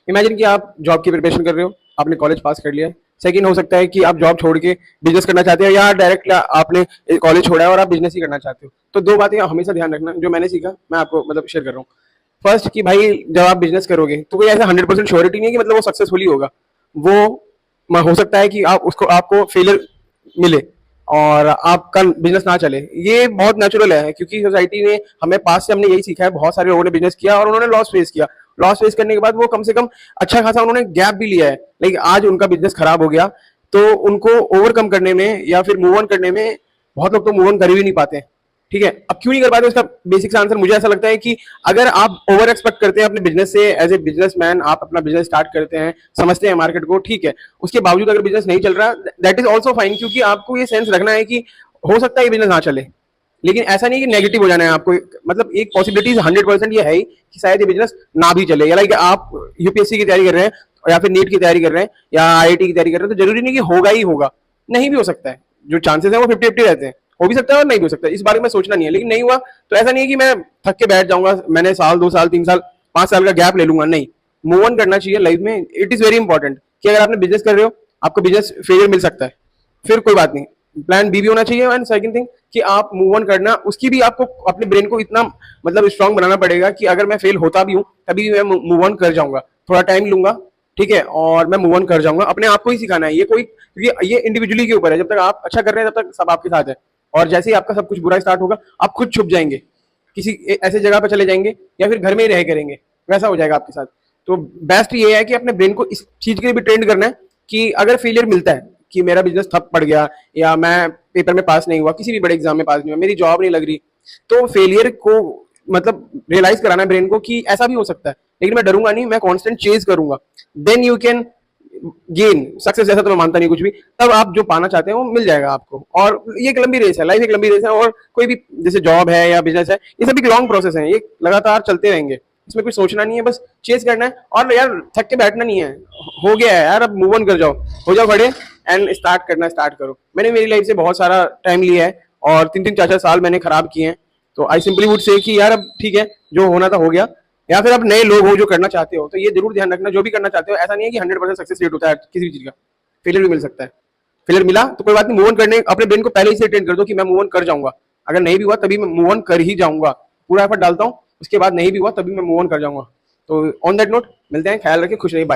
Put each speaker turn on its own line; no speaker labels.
Imagine कि आप job की प्रिपरेशन कर रहे हो, आपने कॉलेज पास कर लिया है। सेकंड हो सकता है कि आप जॉब छोड़ के बिजनेस करना चाहते हो, या डायरेक्ट आपने कॉलेज छोड़ा है और आप बिजनेस ही करना चाहते हो। तो दो बातें हमेशा ध्यान रखना, जो मैंने सीखा मैं आपको मतलब शेयर कर रहा हूँ। फर्स्ट कि भाई जब आप बिजनेस करोगे तो कोई ऐसा 100% श्योरिटी नहीं है कि मतलब वो सक्सेसफुली होगा। वो हो सकता है कि आप उसको आपको फेलियर मिले और आपका बिजनेस ना चले। ये बहुत नेचुरल है, क्योंकि सोसाइटी ने हमें पास से हमने यही सीखा है। बहुत सारे लोगों ने बिजनेस किया और उन्होंने लॉस फेस किया। लॉस फेस करने के बाद वो कम से कम अच्छा खासा उन्होंने गैप भी लिया है, लेकिन आज उनका बिजनेस खराब हो गया। तो उनको ओवरकम करने में या फिर मूव ऑन करने में, बहुत लोग तो मूव ऑन कर ही नहीं पाते हैं। ठीक है, अब क्यों नहीं कर पाते उसका बेसिक आंसर मुझे ऐसा लगता है कि अगर आप ओवर एक्सपेक्ट करते हैं अपने बिजनेस से, एज ए बिजनेसमैन आप अपना बिजनेस स्टार्ट करते हैं, समझते हैं मार्केट को, ठीक है, उसके बावजूद अगर बिजनेस नहीं चल रहा, दैट इज ऑल्सो फाइन, क्योंकि आपको ये सेंस रखना है कि हो सकता है ये बिजनेस ना चले। लेकिन ऐसा नहीं कि नेगेटिव हो जाना है आपको। मतलब एक पॉसिबिलिटी 100% ये है ही कि शायद ये बिजनेस ना भी चले। या लाइक आप यूपीएससी की तैयारी कर रहे हैं या फिर नीट की तैयारी कर रहे हैं या आईआईटी की तैयारी कर रहे हैं, तो जरूरी नहीं कि होगा ही होगा, नहीं भी हो सकता है। जो चांसेस है वो 50-50 रहते हैं। हो भी सकता है और नहीं भी हो सकता है, इस बारे में सोचना नहीं है। लेकिन नहीं हुआ तो ऐसा नहीं है कि मैं थक के बैठ जाऊंगा, मैंने साल 2 साल 3 साल 5 साल का गैप ले लूंगा। नहीं, मूव ऑन करना चाहिए लाइफ में। इट इज वेरी इंपॉर्टेंट कि अगर आपने बिजनेस कर रहे हो, आपको बिजनेस फेलियर मिल सकता है, फिर कोई बात नहीं, प्लान बी भी होना चाहिए। एंड सेकंड थिंग कि आप मूव ऑन करना, उसकी भी आपको अपने ब्रेन को इतना मतलब स्ट्रांग बनाना पड़ेगा कि अगर मैं फेल होता भी हूँ तभी मैं मूव ऑन कर जाऊंगा। थोड़ा टाइम लूंगा, ठीक है, और मैं मूव ऑन कर जाऊंगा। अपने आप को ही सिखाना है ये, कोई क्योंकि ये इंडिविजुअली के ऊपर है। जब तक आप अच्छा कर रहे हैं तब तक सब आपके साथ है, और जैसे ही आपका सब कुछ बुरा स्टार्ट होगा आप खुद छुप जाएंगे, किसी ऐसे जगह पर चले जाएंगे या फिर घर में ही रह करेंगे, वैसा हो जाएगा आपके साथ। तो बेस्ट ये है कि अपने ब्रेन को इस चीज के लिए भी ट्रेंड करना है कि अगर फेलियर मिलता है कि मेरा बिजनेस ठप पड़ गया, या मैं पेपर में पास नहीं हुआ, किसी भी बड़े एग्जाम में पास नहीं हुआ, मेरी जॉब नहीं लग रही, तो फेलियर को मतलब रियलाइज कराना है ब्रेन को कि ऐसा भी हो सकता है, लेकिन मैं डरूंगा नहीं, मैं कांस्टेंट चेज करूंगा। Then you can gain success. जैसा तो मैं मानता नहीं कुछ भी, तब आप जो पाना चाहते हैं वो मिल जाएगा आपको। और ये एक लंबी रेस है, लाइफ एक लंबी रेस है, और कोई भी जैसे जॉब है या बिजनेस है, ये सब एक लॉन्ग प्रोसेस है, ये लगातार चलते रहेंगे। इसमें कुछ सोचना नहीं है, बस चेज करना है। और यार थक के बैठना नहीं है, हो गया है यार, अब मूव ऑन कर जाओ, हो जाओ खड़े एंड स्टार्ट करना स्टार्ट करो। मैंने मेरी लाइफ से बहुत सारा टाइम लिया है और 3-3 4-4 साल मैंने खराब किए हैं। तो आई सिंपली वुड से कि यार अब ठीक है, जो होना था हो गया। या फिर अब नए लोग हो जो करना चाहते हो, तो ये जरूर ध्यान रखना, जो भी करना चाहते हो ऐसा नहीं है कि 100% सक्सेस रेट होता है किसी भी चीज का। फेलियर भी मिल सकता है। फेलियर मिला तो कोई बात नहीं, मूव ऑन करने अपने ब्रेन को पहले ही से ट्रेन कर दो कि मैं मूव ऑन कर जाऊंगा। अगर नहीं भी हुआ तभी मैं मूव ऑन कर ही जाऊंगा, पूरा एफर्ट डालता हूँ, उसके बाद नहीं भी हुआ तभी मैं मूव ऑन कर जाऊंगा। तो ऑन दैट नोट मिलते हैं, ख्याल रखिए, खुश रहिए, बाय।